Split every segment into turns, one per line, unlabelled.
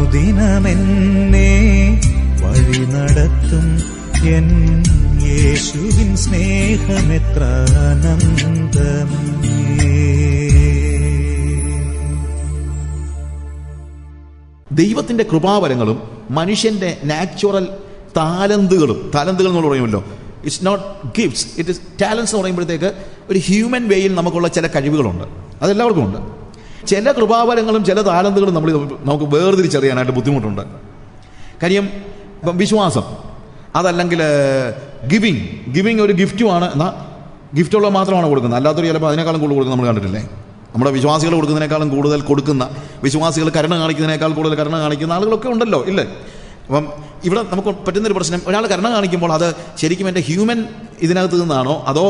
അനുദിനമെന്നെ വഴി നടത്തും എൻ യേശുവിൻ സ്നേഹമെത്ര ആനന്ദമേ.
ദൈവത്തിൻ്റെ കൃപാവരങ്ങളും മനുഷ്യൻ്റെ നാച്ചുറൽ താലന്തുകൾ എന്ന് പറയുമല്ലോ. It's not gifts, it is talents എന്ന് പറയുമ്പോഴത്തേക്ക് ഒരു ഹ്യൂമൻ വേയിൽ നമുക്കുള്ള ചില കഴിവുകളുണ്ട്, അതെല്ലാവർക്കും ഉണ്ട്. ചില കൃപാവരങ്ങളും ചില താലന്തുകളും നമുക്ക് വേർതിരിച്ചറിയാനായിട്ട് ബുദ്ധിമുട്ടുണ്ട്. കാര്യം ഇപ്പം വിശ്വാസം, അതല്ലെങ്കിൽ ഗിവിങ് ഒരു ഗിഫ്റ്റുമാണ്. എന്നാൽ ഗിഫ്റ്റുള്ള മാത്രമാണ് കൊടുക്കുന്നത്, അല്ലാത്തൊരു ചിലപ്പോൾ അതിനേക്കാളും കൂടുതൽ കൊടുക്കുന്നത് നമ്മൾ കണ്ടിട്ടില്ലേ? നമ്മുടെ വിശ്വാസികൾ കൊടുക്കുന്നതിനേക്കാളും കൂടുതൽ കൊടുക്കുന്ന, വിശ്വാസികൾ കരുണ കാണിക്കുന്നതിനേക്കാൾ കൂടുതൽ കരുണ കാണിക്കുന്ന ആളുകളൊക്കെ ഉണ്ടല്ലോ, ഇല്ലേ? അപ്പം ഇവിടെ നമുക്ക് പറ്റുന്നൊരു പ്രശ്നം, ഒരാൾ കരുണ കാണിക്കുമ്പോൾ അത് ശരിക്കും എൻ്റെ ഹ്യൂമൻ ഇതിനകത്ത് നിന്നാണോ അതോ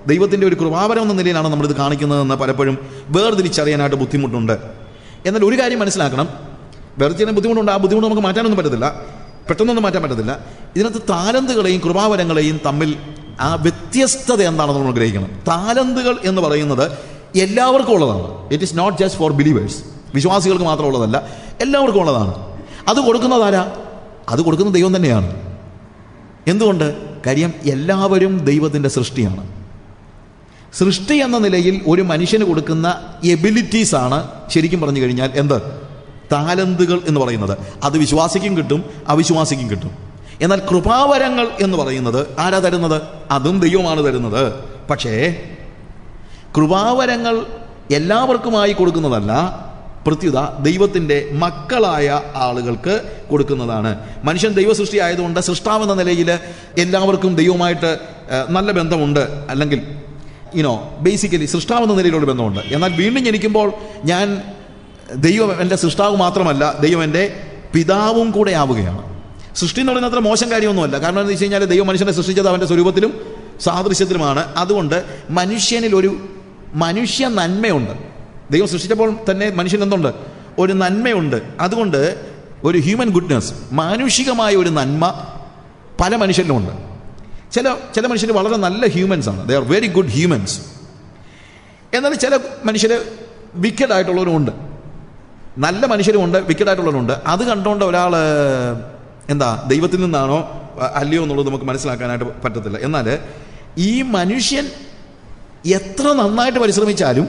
ദൈവത്തിൻ്റെ ഒരു കൃപാവരം എന്ന നിലയിലാണോ നമ്മളിത് കാണിക്കുന്നതെന്ന് പലപ്പോഴും വേർതിരിച്ചറിയാനായിട്ട് ബുദ്ധിമുട്ടുണ്ട്. എന്നാൽ ഒരു കാര്യം മനസ്സിലാക്കണം, വേർതിരിച്ചറിയാൻ ബുദ്ധിമുട്ടുണ്ട്. ആ ബുദ്ധിമുട്ട് നമുക്ക് മാറ്റാനൊന്നും പറ്റത്തില്ല, പെട്ടെന്നൊന്നും മാറ്റാൻ പറ്റത്തില്ല. ഇതിനകത്ത് താലന്തുകളെയും കൃപാവരങ്ങളെയും തമ്മിൽ ആ വ്യത്യസ്തത എന്താണെന്ന് നമ്മൾ ഗ്രഹിക്കണം. താലന്തുകൾ എന്ന് പറയുന്നത് എല്ലാവർക്കും ഉള്ളതാണ്. It is not just for believers. വിശ്വാസികൾക്ക് മാത്രമുള്ളതല്ല, എല്ലാവർക്കും ഉള്ളതാണ്. അത് കൊടുക്കുന്നതാരാ? അത് കൊടുക്കുന്ന ദൈവം തന്നെയാണ്. എന്തുകൊണ്ട്? കാര്യം എല്ലാവരും ദൈവത്തിൻ്റെ സൃഷ്ടിയാണ്. സൃഷ്ടി എന്ന നിലയിൽ ഒരു മനുഷ്യന് കൊടുക്കുന്ന എബിലിറ്റീസാണ് ശരിക്കും പറഞ്ഞു കഴിഞ്ഞാൽ എന്ത്? താലന്തുകൾ എന്ന് പറയുന്നത്. അത് വിശ്വാസിക്കും കിട്ടും, അവിശ്വാസിക്കും കിട്ടും. എന്നാൽ കൃപാവരങ്ങൾ എന്ന് പറയുന്നത് ആരാ തരുന്നത്? അതും ദൈവമാണ് തരുന്നത്. പക്ഷേ കൃപാവരങ്ങൾ എല്ലാവർക്കുമായി കൊടുക്കുന്നതല്ല, പ്രത്യുത ദൈവത്തിൻ്റെ മക്കളായ ആളുകൾക്ക് കൊടുക്കുന്നതാണ്. മനുഷ്യൻ ദൈവ സൃഷ്ടി ആയതുകൊണ്ട് സൃഷ്ടാവെന്ന നിലയിൽ എല്ലാവർക്കും ദൈവമായിട്ട് നല്ല ബന്ധമുണ്ട്, അല്ലെങ്കിൽ ബേസിക്കലി സൃഷ്ടാവെന്ന നിലയിലുള്ള ബന്ധമുണ്ട്. എന്നാൽ വീണ്ടും ജനിക്കുമ്പോൾ ഞാൻ ദൈവം എൻ്റെ സൃഷ്ടാവ് മാത്രമല്ല, ദൈവം എൻ്റെ പിതാവും കൂടെ ആവുകയാണ്. സൃഷ്ടി എന്ന് പറയുന്നത് അത്ര മോശം കാര്യമൊന്നുമല്ല. കാരണം എന്താണെന്ന് വെച്ച് കഴിഞ്ഞാൽ ദൈവം മനുഷ്യനെ സൃഷ്ടിച്ചത് അവൻ്റെ സ്വരൂപത്തിലും സാദൃശ്യത്തിലുമാണ്. അതുകൊണ്ട് മനുഷ്യനിൽ ഒരു മനുഷ്യ നന്മയുണ്ട്. ദൈവം സൃഷ്ടിച്ചപ്പോൾ തന്നെ മനുഷ്യൻ എന്തുണ്ട്? ഒരു നന്മയുണ്ട്. അതുകൊണ്ട് ഒരു ഹ്യൂമൻ ഗുഡ്നെസ്, മാനുഷികമായ ഒരു നന്മ പല മനുഷ്യരിലുമുണ്ട്. ചില മനുഷ്യർ വളരെ നല്ല ഹ്യൂമൻസാണ്, they are very good humans. എന്നാൽ ചില മനുഷ്യർ വിക്കഡ് ആയിട്ടുള്ളവരുമുണ്ട്. നല്ല മനുഷ്യരുമുണ്ട്, വിക്കഡ് ആയിട്ടുള്ളവരുണ്ട്. അത് കണ്ടുകൊണ്ട് ഒരാൾ ദൈവത്തിൽ നിന്നാണോ അല്ലയോ എന്നുള്ളത് നമുക്ക് മനസ്സിലാക്കാനായിട്ട് പറ്റത്തില്ല. എന്നാൽ ഈ മനുഷ്യൻ എത്ര നന്നായിട്ട് പരിശ്രമിച്ചാലും,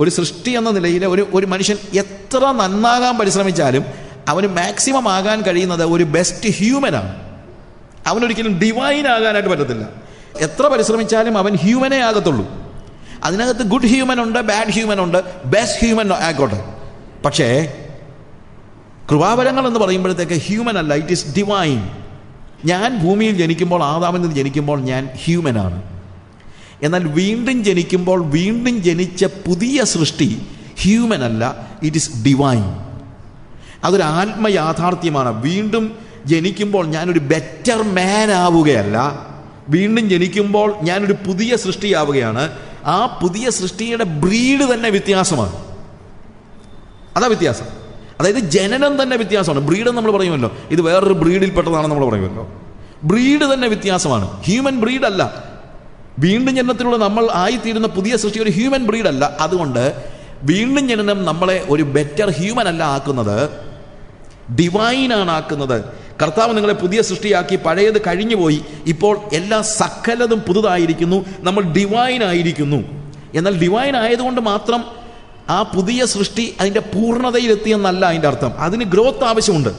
ഒരു സൃഷ്ടി എന്ന നിലയിൽ ഒരു മനുഷ്യൻ എത്ര നന്നാകാൻ പരിശ്രമിച്ചാലും അവന് മാക്സിമം ആകാൻ കഴിയുന്നത് ഒരു ബെസ്റ്റ് ഹ്യൂമനാണ്. അവനൊരിക്കലും ഡിവൈൻ ആകാനായിട്ട് പറ്റത്തില്ല. എത്ര പരിശ്രമിച്ചാലും അവൻ ഹ്യൂമനേ ആകത്തുള്ളൂ. അതിനകത്ത് ഗുഡ് ഹ്യൂമൻ ഉണ്ട്, ബാഡ് ഹ്യൂമൻ ഉണ്ട്, ബെസ്റ്റ് ഹ്യൂമൻ ആയിക്കോട്ടെ. പക്ഷേ കൃപാവരങ്ങൾ എന്ന് പറയുമ്പോഴത്തേക്ക് ഹ്യൂമൻ അല്ല, ഇറ്റ് ഈസ് ഡിവൈൻ. ഞാൻ ഭൂമിയിൽ ജനിക്കുമ്പോൾ, ആദാമിൽ നിന്ന് ജനിക്കുമ്പോൾ ഞാൻ ഹ്യൂമനാണ്. എന്നാൽ വീണ്ടും ജനിക്കുമ്പോൾ വീണ്ടും ജനിച്ച പുതിയ സൃഷ്ടി ഹ്യൂമൻ അല്ല, ഇറ്റ് ഈസ് ഡിവൈൻ. അതൊരു ആത്മയാഥാർത്ഥ്യമാണ്. വീണ്ടും ജനിക്കുമ്പോൾ ഞാനൊരു ബെറ്റർ മാൻ ആവുകയല്ല, വീണ്ടും ജനിക്കുമ്പോൾ ഞാനൊരു പുതിയ സൃഷ്ടിയാവുകയാണ്. ആ പുതിയ സൃഷ്ടിയുടെ ബ്രീഡ് തന്നെ വ്യത്യാസമാണ്. അതാ വ്യത്യാസം. അതായത് ജനനം തന്നെ വ്യത്യാസമാണ്. ബ്രീഡ് നമ്മൾ പറയുമല്ലോ, ഇത് വേറൊരു ബ്രീഡിൽപ്പെട്ടതാണെന്ന് നമ്മൾ പറയുമല്ലോ. ബ്രീഡ് തന്നെ വ്യത്യാസമാണ്, ഹ്യൂമൻ ബ്രീഡല്ല. വീണ്ടും ജനനത്തിലൂടെ നമ്മൾ ആയിത്തീരുന്ന പുതിയ സൃഷ്ടി ഒരു ഹ്യൂമൻ ബ്രീഡല്ല. അതുകൊണ്ട് വീണ്ടും ജനനം നമ്മളെ ഒരു ബെറ്റർ ഹ്യൂമൻ അല്ല ആക്കുന്നത്, ഡിവൈനാണ് ആക്കുന്നത്. കർത്താവ് നിങ്ങളെ പുതിയ സൃഷ്ടിയാക്കി, പഴയത് കഴിഞ്ഞുപോയി, ഇപ്പോൾ എല്ലാ സകലതും പുതുതായിരിക്കുന്നു, നമ്മൾ ഡിവൈൻ ആയിരിക്കുന്നു. എന്നാൽ ഡിവൈൻ ആയതുകൊണ്ട് മാത്രം ആ പുതിയ സൃഷ്ടി അതിൻ്റെ പൂർണ്ണതയിലെത്തിയെന്നല്ല അതിൻ്റെ അർത്ഥം. അതിന് ഗ്രോത്ത് ആവശ്യമുണ്ട്.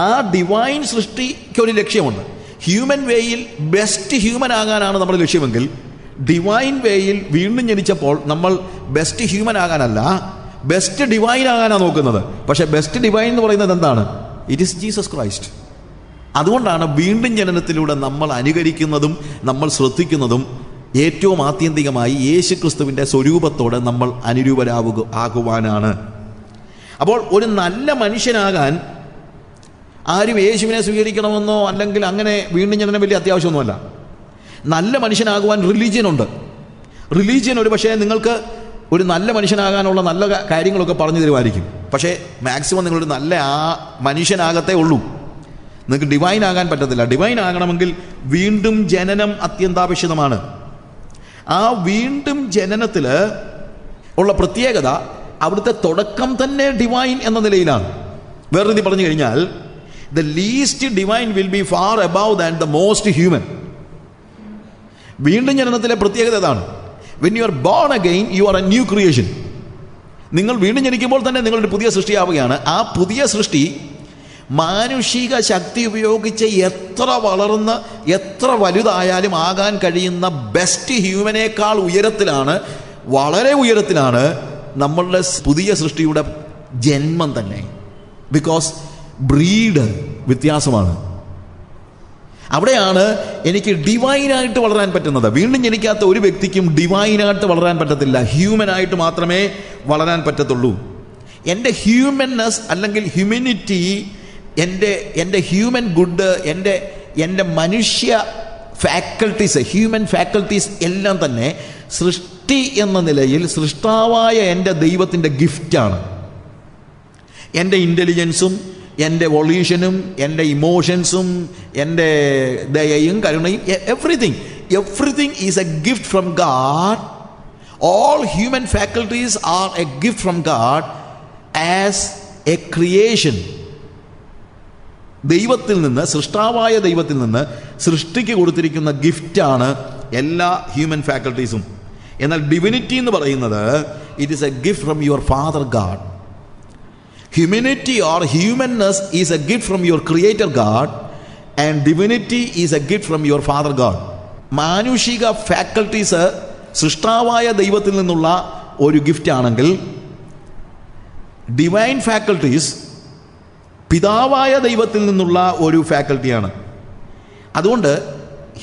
ആ ഡിവൈൻ സൃഷ്ടിക്കൊരു ലക്ഷ്യമുണ്ട്. ഹ്യൂമൻ വേയിൽ ബെസ്റ്റ് ഹ്യൂമൻ ആകാനാണ് നമ്മുടെ ലക്ഷ്യമെങ്കിൽ, ഡിവൈൻ വേയിൽ വീണ്ടും ജനിച്ചപ്പോൾ നമ്മൾ ബെസ്റ്റ് ഹ്യൂമൻ ആകാനല്ല, ബെസ്റ്റ് ഡിവൈൻ ആകാനാണ് നോക്കുന്നത്. പക്ഷേ ബെസ്റ്റ് ഡിവൈൻ എന്ന് പറയുന്നത് എന്താണ്? It is Jesus Christ. അതുകൊണ്ടാണ് വീണ്ടും ജനനത്തിലൂടെ നമ്മൾ അനുകരിക്കുന്നതും നമ്മൾ ശ്രദ്ധിക്കുന്നതും ഏറ്റവും ആത്യന്തികമായി യേശു ക്രിസ്തുവിൻ്റെ സ്വരൂപത്തോടെ നമ്മൾ ആകുവാനാണ്. അപ്പോൾ ഒരു നല്ല മനുഷ്യനാകാൻ ആരും യേശുവിനെ സ്വീകരിക്കണമെന്നോ അല്ലെങ്കിൽ അങ്ങനെ വീണ്ടും ജനനം വലിയ അത്യാവശ്യമൊന്നുമല്ല. നല്ല മനുഷ്യനാകുവാൻ റിലീജിയനുണ്ട്. റിലീജിയൻ ഒരു പക്ഷേ നിങ്ങൾക്ക് ഒരു നല്ല മനുഷ്യനാകാനുള്ള നല്ല കാര്യങ്ങളൊക്കെ പറഞ്ഞു തരുമായിരിക്കും. പക്ഷേ മാക്സിമം നിങ്ങളൊരു നല്ല മനുഷ്യനാകത്തേ ഉള്ളൂ. നിങ്ങൾക്ക് ഡിവൈൻ ആകാൻ പറ്റത്തില്ല. ഡിവൈൻ ആകണമെങ്കിൽ വീണ്ടും ജനനം അത്യന്താപേക്ഷിതമാണ്. ആ വീണ്ടും ജനനത്തിൽ ഉള്ള പ്രത്യേകത അവിടുത്തെ തുടക്കം തന്നെ ഡിവൈൻ എന്ന നിലയിലാണ്. വേറെ രീതി പറഞ്ഞു കഴിഞ്ഞാൽ, the least divine will be far above than the most human. വീണ്ടും ജനനത്തിലെ പ്രത്യേകത അതാണ്. When you are born again you are A new creation. നിങ്ങൾ വീണ്ടും ജനിക്കുമ്പോൾ തന്നെ നിങ്ങളൊരു പുതിയ സൃഷ്ടിയാവുകയാണ്. ആ പുതിയ സൃഷ്ടി മാനുഷിക ശക്തി ഉപയോഗിച്ച് എത്ര വളർന്ന് എത്ര വലുതായാലും ആകാൻ കഴിയുന്ന ബെസ്റ്റ് ഹ്യൂമനേക്കാൾ ഉയരത്തിലാണ്, വളരെ ഉയരത്തിലാണ് നമ്മളുടെ പുതിയ സൃഷ്ടിയുടെ ജന്മം തന്നെ. ബിക്കോസ് ബ്രീഡ് വ്യത്യാസമാണ്. അവിടെയാണ് എനിക്ക് ഡിവൈനായിട്ട് വളരാൻ പറ്റുന്നത്. വീണ്ടും ജനിക്കാത്ത ഒരു വ്യക്തിക്കും ഡിവൈനായിട്ട് വളരാൻ പറ്റത്തില്ല. ഹ്യൂമനായിട്ട് മാത്രമേ വളരാൻ പറ്റത്തുള്ളൂ. എൻ്റെ ഹ്യൂമൻനെസ് അല്ലെങ്കിൽ ഹ്യൂമനിറ്റി, എൻ്റെ ഹ്യൂമൻ ഗുഡ്, എൻ്റെ മനുഷ്യ ഫാക്കൽറ്റീസ്, ഹ്യൂമൻ ഫാക്കൽറ്റീസ് എല്ലാം തന്നെ സൃഷ്ടി എന്ന നിലയിൽ സൃഷ്ടാവായ എൻ്റെ ദൈവത്തിൻ്റെ ഗിഫ്റ്റാണ്. എൻ്റെ ഇൻ്റലിജൻസും എൻ്റെ വൊളീഷനും എൻ്റെ ഇമോഷൻസും എൻ്റെ ദയയും കരുണയും everything is a gift from God. All human faculties are a gift from God as a creation. ദൈവത്തിൽ നിന്ന്, സൃഷ്ടാവായ ദൈവത്തിൽ നിന്ന് സൃഷ്ടിക്ക് കൊടുത്തിരിക്കുന്ന ഗിഫ്റ്റാണ് എല്ലാ ഹ്യൂമൻ ഫാക്കൽറ്റീസും. എന്നാൽ ഡിവിനിറ്റി എന്ന് പറയുന്നത് it is a gift from your father God. Humanity or humanness is a gift from your creator God, and divinity is a gift from your father God. മാനുഷിക ഫാക്കൽറ്റീസ് സൃഷ്ടാവായ ദൈവത്തിൽ നിന്നുള്ള ഒരു ഗിഫ്റ്റ് ആണെങ്കിൽ, divine faculties പിതാവായ ദൈവത്തിൽ നിന്നുള്ള ഒരു ഫാക്കൽറ്റിയാണ്. അതുകൊണ്ട്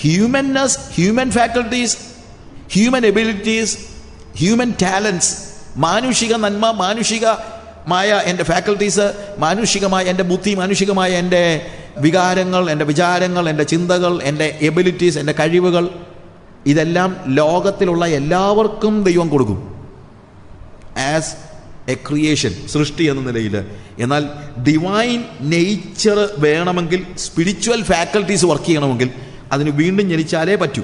humanness, human faculties, human abilities, human talents, മാനുഷിക നന്മ, മാനുഷികമായ എൻ്റെ ഫാക്കൽറ്റീസ്, മാനുഷികമായ എൻ്റെ ബുദ്ധി, മാനുഷികമായ എൻ്റെ വികാരങ്ങൾ, എൻ്റെ വിചാരങ്ങൾ, എൻ്റെ ചിന്തകൾ, എൻ്റെ എബിലിറ്റീസ്, എൻ്റെ കഴിവുകൾ, ഇതെല്ലാം ലോകത്തിലുള്ള എല്ലാവർക്കും ദൈവം കൊടുക്കും ആസ് എ ക്രിയേഷൻ, സൃഷ്ടി എന്ന നിലയിൽ. എന്നാൽ ഡിവൈൻ നേച്ചർ വേണമെങ്കിൽ, സ്പിരിച്വൽ ഫാക്കൽറ്റീസ് വർക്ക് ചെയ്യണമെങ്കിൽ അതിന് വീണ്ടും ജനിച്ചാലേ പറ്റൂ.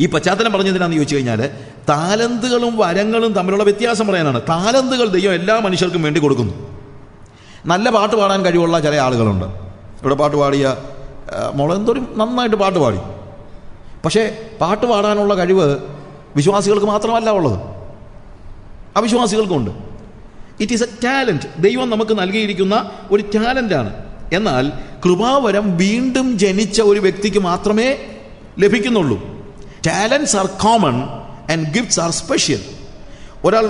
ഈ പശ്ചാത്തലം പറഞ്ഞതിനാന്ന് ചോദിച്ചു കഴിഞ്ഞാൽ, താലന്തുകളും വരങ്ങളും തമ്മിലുള്ള വ്യത്യാസം പറയാനാണ്. താലന്തുകൾ ദൈവം എല്ലാ മനുഷ്യർക്കും വേണ്ടി കൊടുക്കുന്നു. നല്ല പാട്ട് പാടാൻ കഴിവുള്ള ചില ആളുകളുണ്ട്. ഇവിടെ പാട്ട് പാടിയ മോളെന്തോരും നന്നായിട്ട് പാട്ട് പാടി. പക്ഷേ പാട്ട് പാടാനുള്ള കഴിവ് വിശ്വാസികൾക്ക് മാത്രമല്ല ഉള്ളത്, അവിശ്വാസികൾക്കുണ്ട്. It is a talent. ദൈവം നമുക്ക് നൽകിയിരിക്കുന്ന ഒരു ടാലൻ്റാണ്. എന്നാൽ കൃപാവരം വീണ്ടും ജനിച്ച ഒരു വ്യക്തിക്ക് മാത്രമേ ലഭിക്കുന്നുള്ളൂ. Talents are common and gifts are special. ഒരാൾ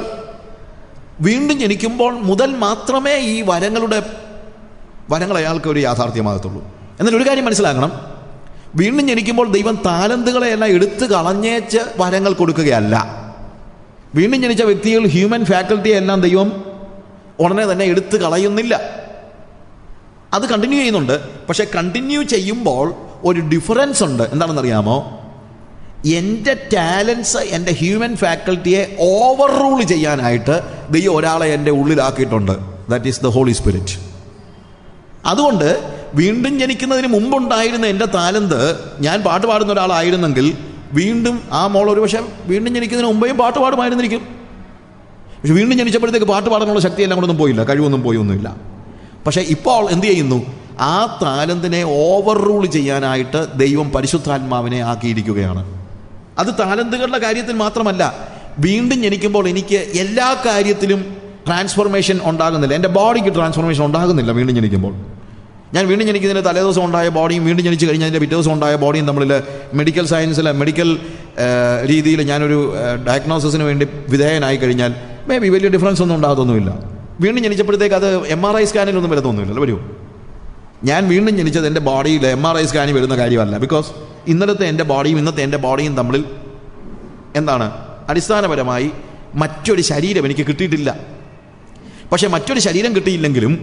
വീണ്ടും ജനിക്കുമ്പോൾ മുതൽ മാത്രമേ ഈ വരങ്ങൾ അയാൾക്ക് ഒരു യാഥാർത്ഥ്യമാകത്തുള്ളൂ. എന്നാൽ ഒരു കാര്യം മനസ്സിലാക്കണം, വീണ്ടും ജനിക്കുമ്പോൾ ദൈവം താലന്തുകളെയെല്ലാം എടുത്തു കളഞ്ഞേച്ച് വരങ്ങൾ കൊടുക്കുകയല്ല. വീണ്ടും ജനിച്ച വ്യക്തികൾ ഹ്യൂമൻ ഫാക്കൽറ്റിയെല്ലാം ദൈവം ഉടനെ തന്നെ എടുത്തു കളയുന്നില്ല. അത് കണ്ടിന്യൂ ചെയ്യുന്നുണ്ട്. പക്ഷെ കണ്ടിന്യൂ ചെയ്യുമ്പോൾ ഒരു ഡിഫറൻസ് ഉണ്ട്. എന്താണെന്നറിയാമോ? എൻ്റെ ടാലൻസ്, എൻ്റെ ഹ്യൂമൻ ഫാക്കൽറ്റിയെ ഓവർ റൂൾ ചെയ്യാനായിട്ട് ദൈവം ഒരാളെ എൻ്റെ ഉള്ളിലാക്കിയിട്ടുണ്ട്. That is the Holy Spirit. അതുകൊണ്ട് വീണ്ടും ജനിക്കുന്നതിന് മുമ്പുണ്ടായിരുന്ന എൻ്റെ താലന്ത്, ഞാൻ പാട്ട് പാടുന്ന ഒരാളായിരുന്നെങ്കിൽ വീണ്ടും ആ മോൾ ഒരു പക്ഷേ വീണ്ടും ജനിക്കുന്നതിന് മുമ്പേയും പാട്ട് പാടുമായിരുന്നിരിക്കും. പക്ഷെ വീണ്ടും ജനിച്ചപ്പോഴത്തേക്ക് പാട്ട് പാടാനുള്ള ശക്തി എല്ലാം കൊണ്ടൊന്നും പോയില്ല, കഴിവൊന്നും പോയൊന്നുമില്ല. പക്ഷേ ഇപ്പോൾ എന്ത് ചെയ്യുന്നു? ആ താലന്തിനെ ഓവർ റൂൾ ചെയ്യാനായിട്ട് ദൈവം പരിശുദ്ധാത്മാവിനെ ആക്കിയിരിക്കുകയാണ്. അത് താലന്തുകളുടെ കാര്യത്തിൽ മാത്രമല്ല, വീണ്ടും ജനിക്കുമ്പോൾ എനിക്ക് എല്ലാ കാര്യത്തിലും ട്രാൻസ്ഫോർമേഷൻ ഉണ്ടാകുന്നില്ല. എൻ്റെ ബോഡിക്ക് ട്രാൻസ്ഫോർമേഷൻ ഉണ്ടാകുന്നില്ല വീണ്ടും ജനിക്കുമ്പോൾ. ഞാൻ വീണ്ടും ജനിക്കുന്നതിന് തലേദിവസം ഉണ്ടായ ബോഡിയും വീണ്ടും ജനിച്ച് കഴിഞ്ഞതിൻ്റെ പിറ്റേ ദിവസം ഉണ്ടായ ബോഡിയും തമ്മിൽ മെഡിക്കൽ സയൻസിൽ, മെഡിക്കൽ രീതിയിൽ ഞാനൊരു ഡയഗ്നോസിസിന് വേണ്ടി വിധേയനായി കഴിഞ്ഞാൽ മേ ബി വലിയ ഡിഫറൻസ് ഒന്നും ഉണ്ടാകത്തൊന്നുമില്ല. വീണ്ടും ജനിച്ചപ്പോഴത്തേക്ക് അത് MRI സ്കാനിലൊന്നും വരത്തൊന്നുമില്ല. വരൂ, ഞാൻ വീണ്ടും ജനിച്ചത് എൻ്റെ ബോഡിയിൽ MRI സ്കാനിൽ വരുന്ന കാര്യമല്ല. ബിക്കോസ് ഇന്നലത്തെ എൻ്റെ ബോഡിയും ഇന്നത്തെ എൻ്റെ ബോഡിയും തമ്മിൽ എന്താണ്? അടിസ്ഥാനപരമായി മറ്റൊരു ശരീരം എനിക്ക് കിട്ടിയിട്ടില്ല. പക്ഷെ മറ്റൊരു ശരീരം കിട്ടിയില്ലെങ്കിലും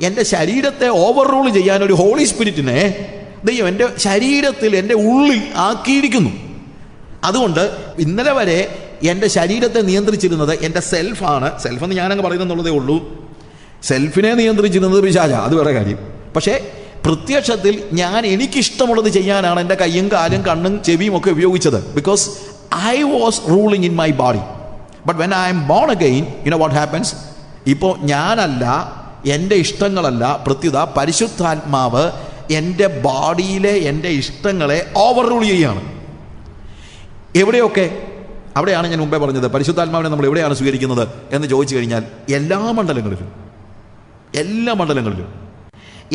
എൻ്റെ ശരീരത്തെ ഓവർ റൂൾ ചെയ്യാനൊരു ഹോളി സ്പിരിറ്റിനെ ദൈവം എൻ്റെ ശരീരത്തിൽ, എൻ്റെ ഉള്ളിൽ ആക്കിയിരിക്കുന്നു. അതുകൊണ്ട് ഇന്നലെ വരെ എൻ്റെ ശരീരത്തെ നിയന്ത്രിച്ചിരുന്നത് എൻ്റെ സെൽഫാണ്. സെൽഫെന്ന് ഞാനങ്ങ് പറയുന്നതെന്നുള്ളതേ ഉള്ളൂ. സെൽഫിനെ നിയന്ത്രിച്ചിരുന്നത് പിശാചാ, അത് വേറെ കാര്യം. പക്ഷേ പ്രത്യക്ഷത്തിൽ ഞാൻ എനിക്കിഷ്ടമുള്ളത് ചെയ്യാനാണ് എൻ്റെ കയ്യും കാലും കണ്ണും ചെവിയും ഒക്കെ ഉപയോഗിച്ചത്. Because I was ruling in my body. But when I'm born again, you know what happens? ഇപ്പോൾ ഞാനല്ല, എൻ്റെ ഇഷ്ടങ്ങളല്ല, പ്രത്യുത പരിശുദ്ധാത്മാവ് എൻ്റെ ബോഡിയിലെ എൻ്റെ ഇഷ്ടങ്ങളെ ഓവർ റൂൾ ചെയ്യുകയാണ്. എവിടെയൊക്കെ? അവിടെയാണ് ഞാൻ മുമ്പേ പറഞ്ഞത്, പരിശുദ്ധാത്മാവിനെ നമ്മൾ എവിടെയാണ് സ്വീകരിക്കുന്നത് എന്ന് ചോദിച്ചു കഴിഞ്ഞാൽ എല്ലാ മണ്ഡലങ്ങളിലും.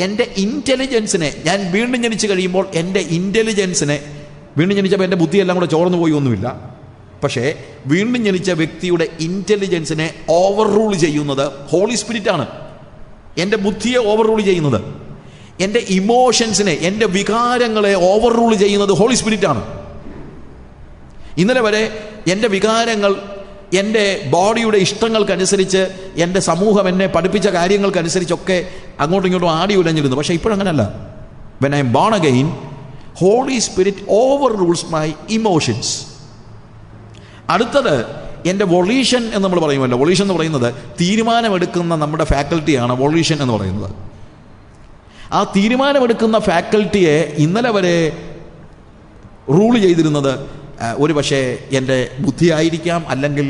എൻ്റെ ഇൻ്റലിജൻസിനെ, ഞാൻ വീണ്ടും ജനിച്ച് കഴിയുമ്പോൾ എൻ്റെ ഇൻ്റലിജൻസിനെ, വീണ്ടും ജനിച്ചപ്പോൾ എൻ്റെ ബുദ്ധിയെല്ലാം കൂടെ ചോർന്നു പോയി ഒന്നുമില്ല, പക്ഷേ വീണ്ടും ജനിച്ച വ്യക്തിയുടെ ഇൻ്റലിജൻസിനെ ഓവർ റൂൾ ചെയ്യുന്നത് ഹോളി സ്പിരിറ്റാണ്. എൻ്റെ ബുദ്ധിയെ ഓവർ റൂൾ ചെയ്യുന്നത്, എൻ്റെ ഇമോഷൻസിനെ, എൻ്റെ വികാരങ്ങളെ ഓവർ റൂൾ ചെയ്യുന്നത് ഹോളി സ്പിരിറ്റാണ്. ഇന്നലെ വരെ എൻ്റെ വികാരങ്ങൾ എൻ്റെ ബോഡിയുടെ ഇഷ്ടങ്ങൾക്കനുസരിച്ച്, എൻ്റെ സമൂഹം എന്നെ പഠിപ്പിച്ച കാര്യങ്ങൾക്കനുസരിച്ചൊക്കെ അങ്ങോട്ടും ഇങ്ങോട്ടും ആടി ഉലഞ്ഞിരുന്നു. പക്ഷേ ഇപ്പോഴങ്ങനല്ല. When I'm born again, Holy Spirit overrules my emotions. അടുത്തത് എൻ്റെ വൊളീഷൻ എന്ന് നമ്മൾ പറയുമല്ലോ. വൊളീഷൻ എന്ന് പറയുന്നത് തീരുമാനമെടുക്കുന്ന നമ്മുടെ ഫാക്കൽറ്റിയാണ് വൊളീഷൻ എന്ന് പറയുന്നത്. ആ തീരുമാനമെടുക്കുന്ന ഫാക്കൽറ്റിയെ ഇന്നലെ വരെ റൂൾ ചെയ്തിരുന്നത് ഒരു പക്ഷേ എൻ്റെ ബുദ്ധിയായിരിക്കാം, അല്ലെങ്കിൽ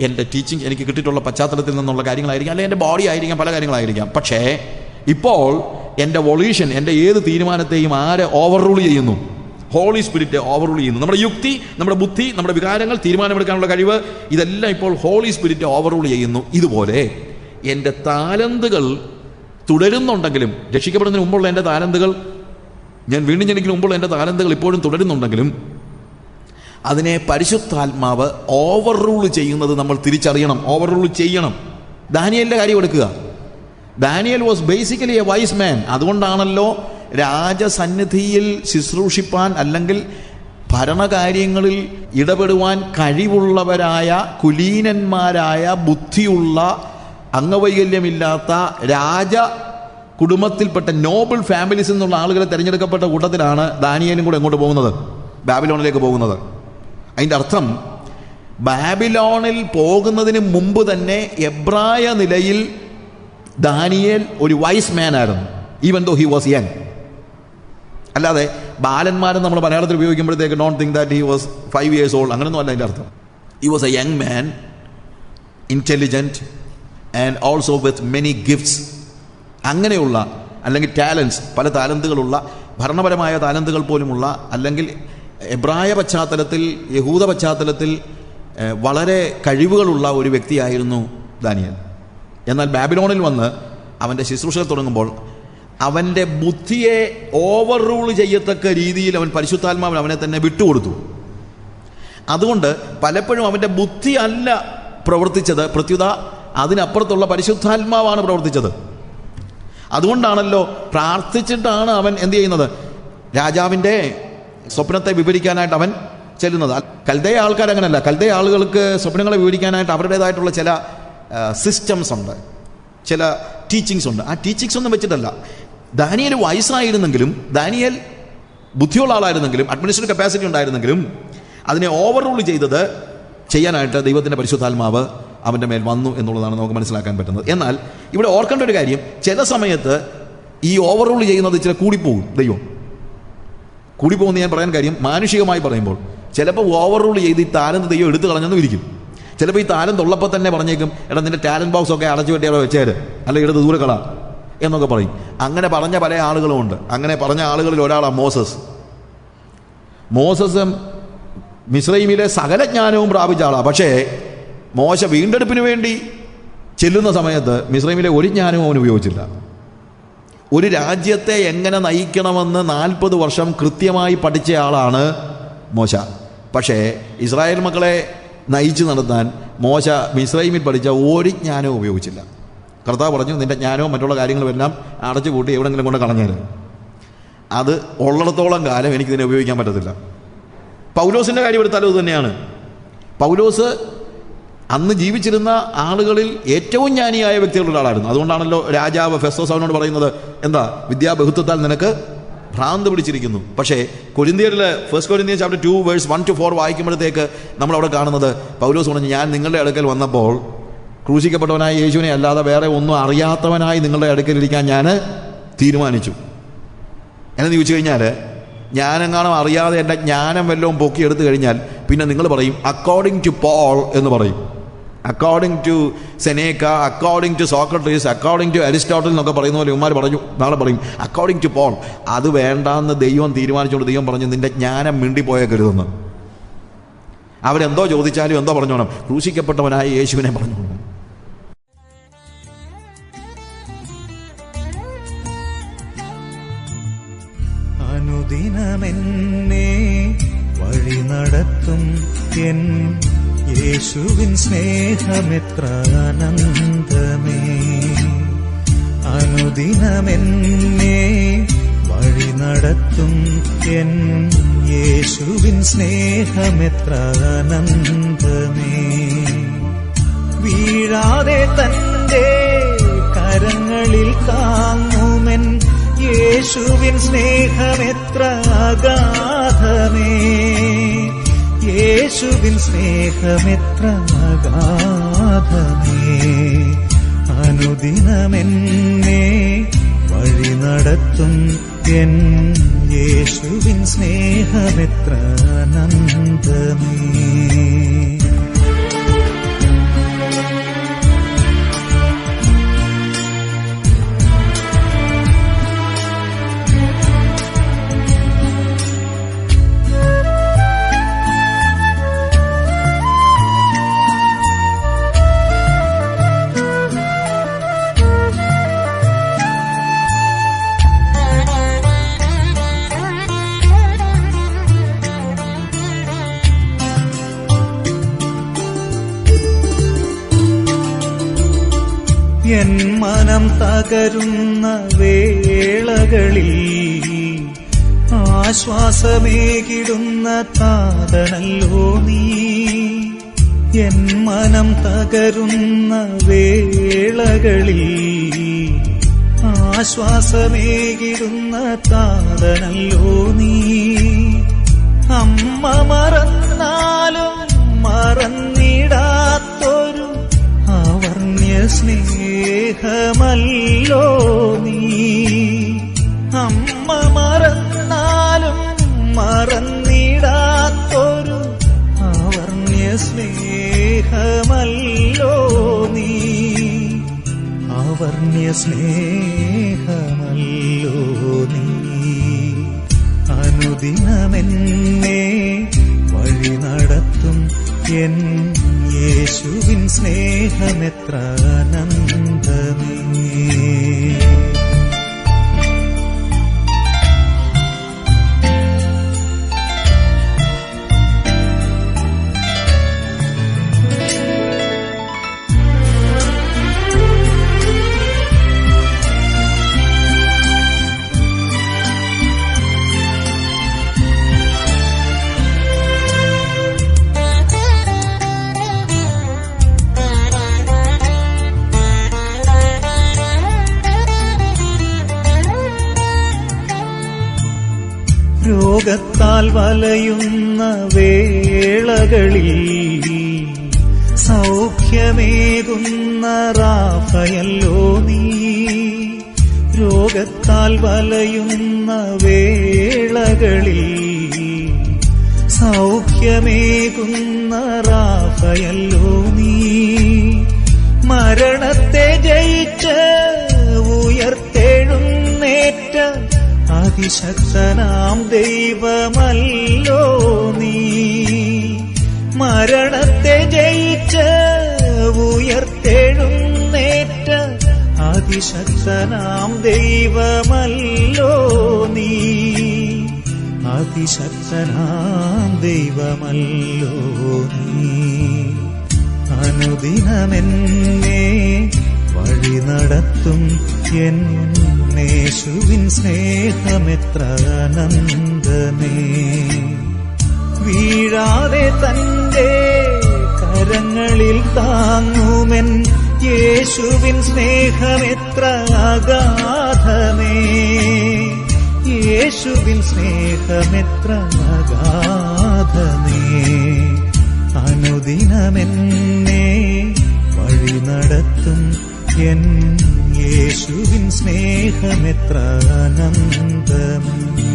എൻ്റെ ടീച്ചിങ് എനിക്ക് കിട്ടിയിട്ടുള്ള പശ്ചാത്തലത്തിൽ നിന്നുള്ള കാര്യങ്ങളായിരിക്കാം, അല്ലെങ്കിൽ എൻ്റെ ബോഡി ആയിരിക്കാം, പല കാര്യങ്ങളായിരിക്കാം. പക്ഷേ ഇപ്പോൾ എൻ്റെ വൊളീഷൻ, എൻ്റെ ഏത് തീരുമാനത്തെയും ആരെ ഓവർ റൂൾ ചെയ്യുന്നു? ഹോളി സ്പിരിറ്റ് ഓവർ റൂൾ ചെയ്യുന്നു. നമ്മുടെ യുക്തി, നമ്മുടെ ബുദ്ധി, നമ്മുടെ വികാരങ്ങൾ, തീരുമാനമെടുക്കാനുള്ള കഴിവ്, ഇതെല്ലാം ഇപ്പോൾ ഹോളി സ്പിരിറ്റ് ഓവർ റൂൾ ചെയ്യുന്നു. ഇതുപോലെ എൻ്റെ താലന്തുകൾ തുടരുന്നുണ്ടെങ്കിലും, രക്ഷിക്കപ്പെടുന്നതിന് മുമ്പുള്ള എൻ്റെ താലന്തുകൾ, ഞാൻ വീണ്ടും ജനിക്കുന്ന മുമ്പുള്ള എൻ്റെ താലന്തുകൾ ഇപ്പോഴും തുടരുന്നുണ്ടെങ്കിലും അതിനെ പരിശുദ്ധാത്മാവ് ഓവർ റൂൾ ചെയ്യുന്നത് നമ്മൾ തിരിച്ചറിയണം, ഓവർ റൂൾ ചെയ്യണം. ദാനിയേലിൻ്റെ കാര്യം എടുക്കുക. Daniel was basically A vice മാൻ. അതുകൊണ്ടാണല്ലോ രാജസന്നിധിയിൽ ശുശ്രൂഷിപ്പാൻ, അല്ലെങ്കിൽ ഭരണകാര്യങ്ങളിൽ ഇടപെടുവാൻ കഴിവുള്ളവരായ, കുലീനന്മാരായ, ബുദ്ധിയുള്ള, അംഗവൈകല്യമില്ലാത്ത രാജ കുടുംബത്തിൽപ്പെട്ട നോബിൾ ഫാമിലീസിൽ നിന്നുള്ള ആളുകളെ തിരഞ്ഞെടുക്കപ്പെട്ട കൂട്ടത്തിലാണ് ദാനിയേലും കൂടെ എങ്ങോട്ട് പോകുന്നത്? ബാബിലോണിലേക്ക് പോകുന്നത്. അതിൻ്റെ അർത്ഥം, ബാബിലോണിൽ പോകുന്നതിന് മുമ്പ് തന്നെ എബ്രായ നിലയിൽ ദാനിയേൽ ഒരു വൈസ് മാൻ ആയിരുന്നു, even though he was young. അല്ലാതെ ബാലന്മാരെന്ന് നമ്മൾ മലയാളത്തിൽ ഉപയോഗിക്കുമ്പോഴത്തേക്ക് don't think that he was 5 years old, അങ്ങനെയൊന്നും അല്ല അതിൻ്റെ അർത്ഥം. He was a young man, intelligent and also with many gifts. അങ്ങനെയുള്ള, അല്ലെങ്കിൽ ടാലൻസ്, പല താലന്തുകളുള്ള, ഭരണപരമായ താലന്തുകൾ പോലുമുള്ള, അല്ലെങ്കിൽ എബ്രായ പശ്ചാത്തലത്തിൽ, യഹൂദ പശ്ചാത്തലത്തിൽ വളരെ കഴിവുകളുള്ള ഒരു വ്യക്തിയായിരുന്നു ദാനിയേൽ. എന്നാൽ ബാബിലോണിൽ വന്ന് അവൻ്റെ ശുശ്രൂഷകൾ തുടങ്ങുമ്പോൾ അവൻ്റെ ബുദ്ധിയെ ഓവർ റൂൾ ചെയ്യത്തക്ക രീതിയിൽ അവൻ പരിശുദ്ധാത്മാവിന് അവനെ തന്നെ വിട്ടുകൊടുത്തു. അതുകൊണ്ട് പലപ്പോഴും അവൻ്റെ ബുദ്ധി അല്ല പ്രവർത്തിച്ചത്, പ്രത്യുത അതിനപ്പുറത്തുള്ള പരിശുദ്ധാത്മാവാണ് പ്രവർത്തിച്ചത്. അതുകൊണ്ടാണല്ലോ പ്രാർത്ഥിച്ചിട്ടാണ് അവൻ എന്ത് ചെയ്യുന്നത്? രാജാവിൻ്റെ സ്വപ്നത്തെ വിവരിക്കാനായിട്ട് അവൻ ചെല്ലുന്നത്. കൽദയ ആൾക്കാർ അങ്ങനെയല്ല. കൽദയ ആളുകൾക്ക് സ്വപ്നങ്ങളെ വിവരിക്കാനായിട്ട് അവരുടേതായിട്ടുള്ള ചില സിസ്റ്റംസ് ഉണ്ട്, ചില ടീച്ചിങ്സ് ഉണ്ട്. ആ ടീച്ചിങ്സ് ഒന്നും വെച്ചിട്ടല്ല. ദാനിയേൽ വയസ്സായിരുന്നെങ്കിലും, ദാനിയേൽ ബുദ്ധിയുള്ള ആളായിരുന്നെങ്കിലും, അഡ്മിനിസ്ട്രേറ്റീവ് കപ്പാസിറ്റി ഉണ്ടായിരുന്നെങ്കിലും, അതിനെ ഓവർ റൂൾ ചെയ്തത് ചെയ്യാനായിട്ട് ദൈവത്തിൻ്റെ പരിശുദ്ധാത്മാവ് അവൻ്റെ മേൽ വന്നു എന്നുള്ളതാണ് നമുക്ക് മനസ്സിലാക്കാൻ പറ്റുന്നത്. എന്നാൽ ഇവിടെ ഓർക്കേണ്ട ഒരു കാര്യം, ചില സമയത്ത് ഈ ഓവർ റൂൾ ചെയ്യുന്നത് ഇച്ചിരി കൂടിപ്പോകും. ദൈവം കൂടിപ്പോകുമെന്ന് ഞാൻ പറയാൻ കാര്യം, മാനുഷികമായി പറയുമ്പോൾ ചിലപ്പോൾ ഓവർ റൂൾ ചെയ്ത് ഈ താലന്ത് ദൈവം എടുത്തു കളഞ്ഞെന്ന് ഇരിക്കും. ചിലപ്പോൾ ഈ താലന്ത് ഉള്ളപ്പോൾ തന്നെ പറഞ്ഞേക്കും, എടാ നിന്റെ ടാലന്റ് ബോക്സ് ഒക്കെ അടച്ചു വെട്ടി അവിടെ വെച്ചേര്, അല്ലെങ്കിൽ എടുത്ത് ദൂരെ കളാ എന്നൊക്കെ പറയും. അങ്ങനെ പറഞ്ഞ പല ആളുകളും ഉണ്ട്. അങ്ങനെ പറഞ്ഞ ആളുകളിൽ ഒരാളാണ് മോസസ്. മോസസ് മിസ്രൈമിലെ സകല ജ്ഞാനവും പ്രാപിച്ച ആളാണ്. പക്ഷേ മോശ വീണ്ടെടുപ്പിന് വേണ്ടി ചെല്ലുന്ന സമയത്ത് മിസ്രൈമിലെ ഒരു ജ്ഞാനവും അവൻ ഉപയോഗിച്ചില്ല. ഒരു രാജ്യത്തെ എങ്ങനെ നയിക്കണമെന്ന് 40 വർഷം കൃത്യമായി പഠിച്ച ആളാണ് മോശ. പക്ഷേ ഇസ്രായേൽ മക്കളെ നയിച്ചു നടത്താൻ മോശ മിസ്രൈമിൽ പഠിച്ച ഒരു ജ്ഞാനവും ഉപയോഗിച്ചില്ല. കർത്താവ് പറഞ്ഞു, നിന്റെ ജ്ഞാനവും മറ്റുള്ള കാര്യങ്ങളും എല്ലാം അടച്ചു കൂട്ടി എവിടെയെങ്കിലും കൊണ്ട് കളഞ്ഞേര്. അത് ഉള്ളിടത്തോളം കാലം എനിക്കിതിനെ ഉപയോഗിക്കാൻ പറ്റത്തില്ല. പൗലോസിൻ്റെ കാര്യം എടുത്താലും ഇത് തന്നെയാണ്. പൗലോസ് അന്ന് ജീവിച്ചിരുന്ന ആളുകളിൽ ഏറ്റവും ജ്ഞാനിയായ വ്യക്തികളുടെ ഒരാളായിരുന്നു. അതുകൊണ്ടാണല്ലോ രാജാവ് ഫെസ്തോസ് അവനോട് പറയുന്നത്, എന്താ വിദ്യാബഹുത്വത്താൽ നിനക്ക് ഭ്രാന്ത് പിടിച്ചിരിക്കുന്നു. പക്ഷേ കൊരിന്ത്യരിൽ 1 Corinthians chapter 2 verse 1-4 വായിക്കുമ്പോഴത്തേക്ക് നമ്മളവിടെ കാണുന്നത്, പൗലോസ് പറഞ്ഞു, ഞാൻ നിങ്ങളുടെ അടുക്കൽ വന്നപ്പോൾ ക്രൂശിക്കപ്പെട്ടവനായ യേശുവിനെ അല്ലാതെ വേറെ ഒന്നും അറിയാത്തവനായി നിങ്ങളുടെ അടുക്കലിരിക്കാൻ ഞാൻ തീരുമാനിച്ചു. എന്നു ചോദിച്ചു കഴിഞ്ഞാൽ, ഞാനെങ്ങാനും അറിയാതെ എൻ്റെ ജ്ഞാനം വല്ലതും പൊക്കിയെടുത്തു കഴിഞ്ഞാൽ പിന്നെ നിങ്ങൾ പറയും അക്കോർഡിംഗ് ടു പോൾ എന്ന് പറയും. According to Seneca, according to Socrates, according to Aristotle എന്നൊക്കെ പറയുന്ന പോലെ ഇവന്മാർ പറഞ്ഞു. നാളെ പറയും അക്കോർഡിംഗ് ടു പോൾ. അത് വേണ്ടാന്ന് ദൈവം തീരുമാനിച്ചുകൊണ്ട് ദൈവം പറഞ്ഞു നിന്റെ ജ്ഞാനം മിണ്ടിപ്പോയേക്കരുതെന്ന്. അവരെന്തോ ചോദിച്ചാലും എന്തോ പറഞ്ഞോണം, ക്രൂശിക്കപ്പെട്ടവനായ യേശുവിനെ പറഞ്ഞോണം.
അനുദിനമെന്നെ വഴി നടത്തും എൻ യേശുവിൻ സ്നേഹമെത്ര ആനന്ദമേ. അനുദിനമെന്നെ വഴി നടത്തും എൻ യേശുവിൻ സ്നേഹമെത്ര ആനന്ദമേ. വീഴാതെ തന്റെ കരങ്ങളിൽ താങ്ങുമെൻ യേശുവിൻ സ്നേഹമെത്ര അഗാധമേ. യേശുവിൻ സ്നേഹമെത്ര അഗാധമേ. അനുദിനമെന്നെ വഴി നടത്തും എൻ യേശുവിൻ സ്നേഹമെത്ര ആനന്ദമേ. എൻ മനം തകരുന്ന വേളകളിൽ ആശ്വാസമേകിടുന്ന താതനല്ലോ നീ. എൻ മനം തകരുന്ന വേളകളിൽ ആശ്വാസമേകിടുന്ന താതനല്ലോ നീ. അമ്മ മറന്നാലും മറന്നിടാത്തൊരു അവർണ്യ സ്നേഹമല്ലോ നീ. അമ്മ മറന്നാലും മറന്നിടാത്തൊരു അവർണ്യ സ്നേഹമല്ലോ നീ. അവർണ്യ സ്നേഹമല്ലോ നീ. അനുദിനമെന്നെ വഴി നടത്തും എൻ യേശുവിൻ സ്നേഹമെത്ര ആനന്ദമേ. രോഗത്താൽ വലയുന്ന വേളകളിൽ സൗഖ്യമേകുന്ന റാഫയല്ലോ നീ. രോഗത്താൽ വലയുന്ന വേളകളിൽ സൗഖ്യമേകുന്ന റാഫയല്ലോ നീ. മരണത്തെ ജയിച്ച് ഉയർത്തെഴുന്നേറ്റ അതിശക്തനാം ദൈവമല്ലോ നീ. മരണത്തെ ജയിച്ച് ഉയർത്തെഴുന്നേറ്റ അതിശക്തനാം ദൈവമല്ലോ നീ. അതിശക്തനാം ദൈവമല്ലോ നീ. അനുദിനമെന്നെ വഴി നടത്തും എൻ യേശുവിൻ സ്നേഹമെത്ര ആനന്ദമേ. വീഴാതെ തന്റെ കരങ്ങളിൽ താങ്ങുമെൻ യേശുവിൻ സ്നേഹമെത്ര അഗാധമേ. യേശുവിൻ സ്നേഹമെത്ര അഗാധമേ. അനുദിനമെന്നെ വഴി നടത്തും എൻ യേശുവിൻ സ്നേഹമെത്ര ആനന്ദമേ.